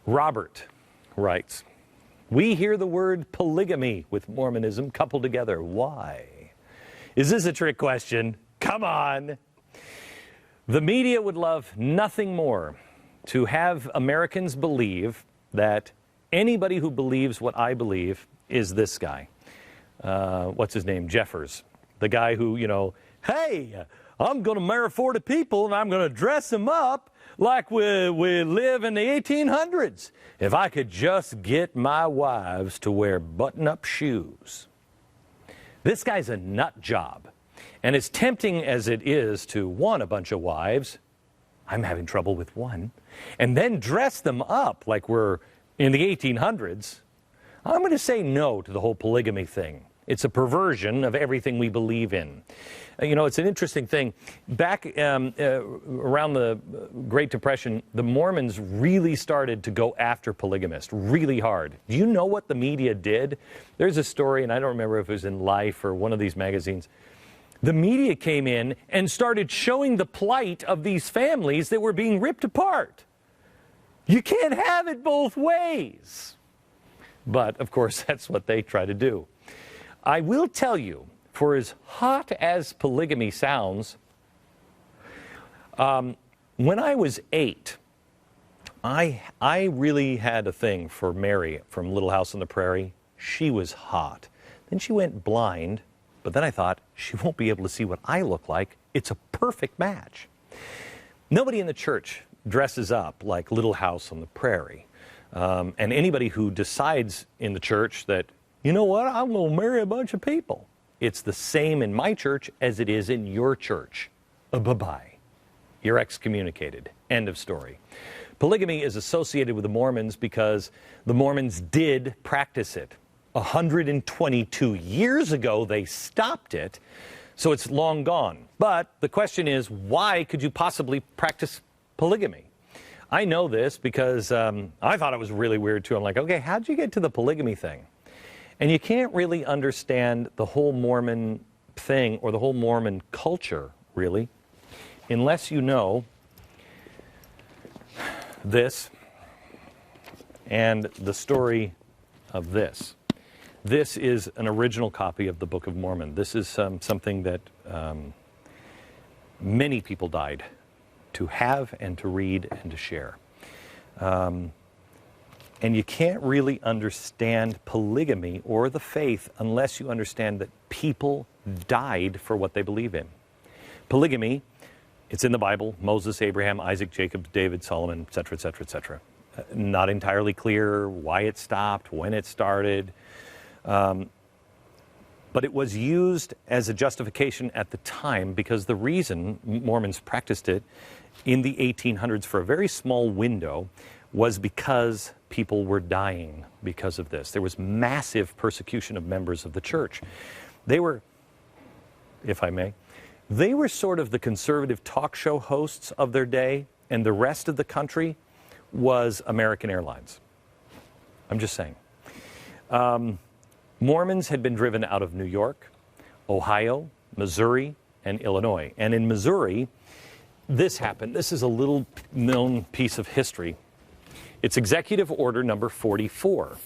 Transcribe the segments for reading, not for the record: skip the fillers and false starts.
Robert writes, "We hear the word polygamy with Mormonism coupled together. Why? Is this a trick question? Come on. The media would love nothing more to have Americans believe that anybody who believes what I believe is this guy. What's his name? Jeffers. The guy who, hey, I'm going to marry 40 people and I'm going to dress them up like we live in the 1800s. If I could just get my wives to wear button-up shoes." This guy's a nut job. And as tempting as it is to want a bunch of wives, I'm having trouble with one, and then dress them up like we're in the 1800s, I'm going to say no to the whole polygamy thing. It's a perversion of everything we believe in. It's an interesting thing. Back around the Great Depression, the Mormons really started to go after polygamists really hard. Do you know what the media did? There's a story, and I don't remember if it was in Life or one of these magazines. The media came in and started showing the plight of these families that were being ripped apart. You can't have it both ways. But, of course, that's what they try to do. I will tell you, for as hot as polygamy sounds, when I was 8, I really had a thing for Mary from Little House on the Prairie. She was hot. Then she went blind, but then I thought, she won't be able to see what I look like. It's a perfect match. Nobody in the church dresses up like Little House on the Prairie. And anybody who decides in the church that, you know what, I'm going to marry a bunch of people. It's the same in my church as it is in your church. Bye-bye. You're excommunicated. End of story. Polygamy is associated with the Mormons because the Mormons did practice it. 122 years ago, they stopped it, so it's long gone. But the question is, why could you possibly practice polygamy? I know this because I thought it was really weird, too. I'm like, okay, how'd you get to the polygamy thing? And you can't really understand the whole Mormon thing or the whole Mormon culture, really, unless you know this and the story of this. This is an original copy of the Book of Mormon. This is something that many people died to have and to read and to share. And you can't really understand polygamy or the faith unless you understand that people died for what they believe in. Polygamy, it's in the Bible: Moses, Abraham, Isaac, Jacob, David, Solomon, etc., etc., etc. Not entirely clear why it stopped, when it started. But it was used as a justification at the time because the reason Mormons practiced it in the 1800s for a very small window was because people were dying because of this. There was massive persecution of members of the church. They were, if I may, they were sort of the conservative talk show hosts of their day, and the rest of the country was American Airlines. I'm just saying. Mormons had been driven out of New York, Ohio, Missouri, and Illinois. And in Missouri, this happened. This is a little known piece of history. It's Executive Order number 44.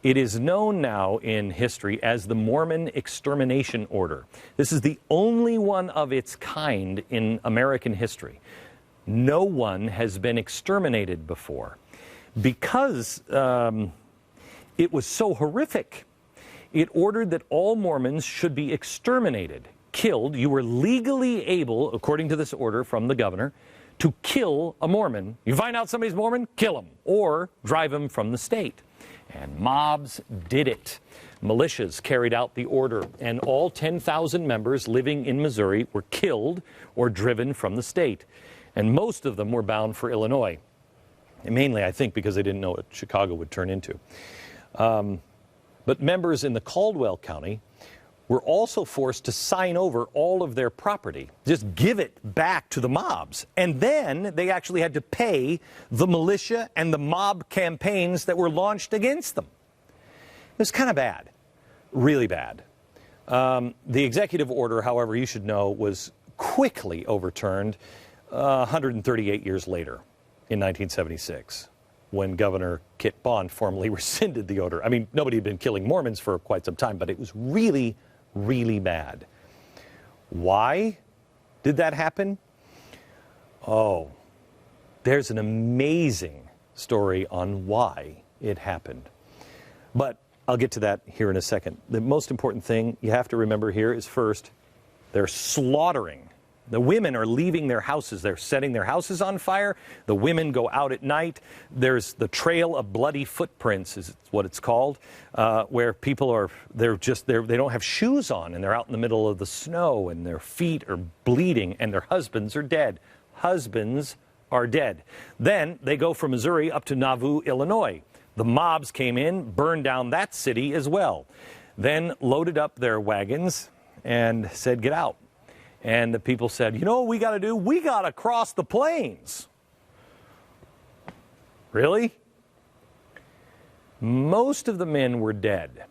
It is known now in history as the Mormon Extermination Order. This is the only one of its kind in American history. No one has been exterminated before because it was so horrific. It ordered that all Mormons should be exterminated, killed. You were legally able, according to this order from the governor, to kill a Mormon. You find out somebody's Mormon, kill him, or drive him from the state. And mobs did it. Militias carried out the order, and all 10,000 members living in Missouri were killed or driven from the state. And most of them were bound for Illinois. And mainly, I think, because they didn't know what Chicago would turn into. But members in the Caldwell County were also forced to sign over all of their property, just give it back to the mobs. And then they actually had to pay the militia and the mob campaigns that were launched against them. It was kind of bad, really bad. The executive order, however, you should know, was quickly overturned 138 years later in 1976. when Governor Kit Bond formally rescinded the order. I mean, nobody had been killing Mormons for quite some time, but it was really, really bad. Why did that happen? Oh, there's an amazing story on why it happened. But I'll get to that here in a second. The most important thing you have to remember here is first, they're slaughtering. The women are leaving their houses. They're setting their houses on fire. The women go out at night. There's the trail of bloody footprints, is what it's called, where people are, they don't have shoes on, and they're out in the middle of the snow, and their feet are bleeding, and their husbands are dead. Husbands are dead. Then they go from Missouri up to Nauvoo, Illinois. The mobs came in, burned down that city as well. Then loaded up their wagons and said, get out. And the people said, you know what we got to do? We got to cross the plains. Really? Most of the men were dead.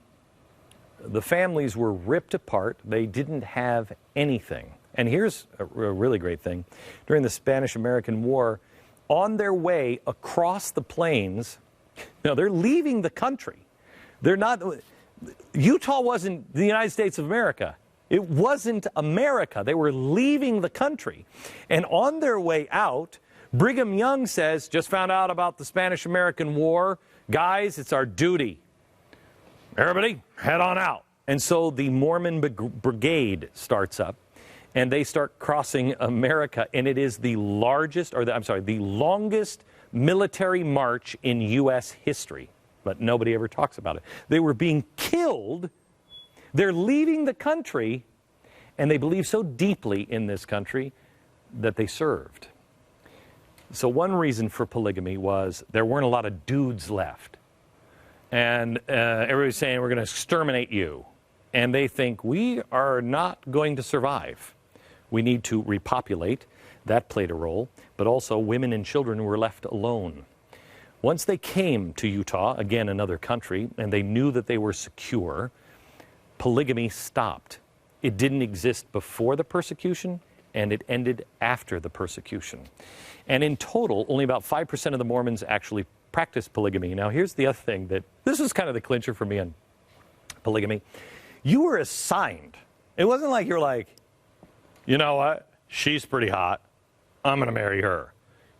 The families were ripped apart. They didn't have anything. And here's a really great thing. During the Spanish-American War, on their way across the plains, now they're leaving the country. They're not, Utah wasn't the United States of America. It wasn't America. They were leaving the country. And on their way out, Brigham Young says, just found out about the Spanish-American War. Guys, it's our duty. Everybody, head on out. And so the Mormon Brigade starts up, and they start crossing America. And it is the largest, or the longest military march in U.S. history. But nobody ever talks about it. They were being killed. They're leaving the country, and they believe so deeply in this country that they served. So one reason for polygamy was there weren't a lot of dudes left. And everybody's saying, we're going to exterminate you. And they think, we are not going to survive. We need to repopulate. That played a role. But also women and children were left alone. Once they came to Utah, again another country, and they knew that they were secure, polygamy stopped. It didn't exist before the persecution, and it ended after the persecution. And in total, only about 5% of the Mormons actually practiced polygamy. Now, here's the other thing that, this was kind of the clincher for me on polygamy. You were assigned. It wasn't like you're like, you know what, she's pretty hot, I'm going to marry her.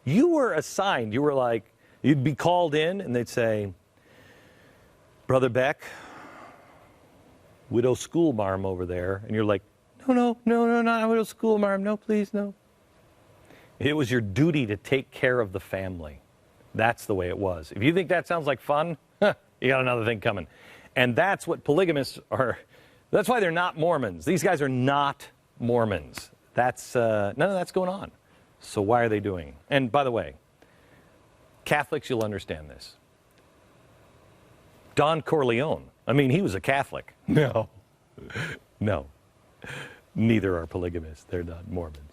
You were assigned. You were like, you'd be called in, and they'd say, Brother Beck, widow schoolmarm over there. And you're like, no, not widow schoolmarm. No, please, no. It was your duty to take care of the family. That's the way it was. If you think that sounds like fun, you got another thing coming. And that's what polygamists are. That's why they're not Mormons. These guys are not Mormons. That's none of that's going on. So why are they doing? And by the way, Catholics, you'll understand this. Don Corleone, I mean, he was a Catholic. No. Neither are polygamists. They're not Mormons.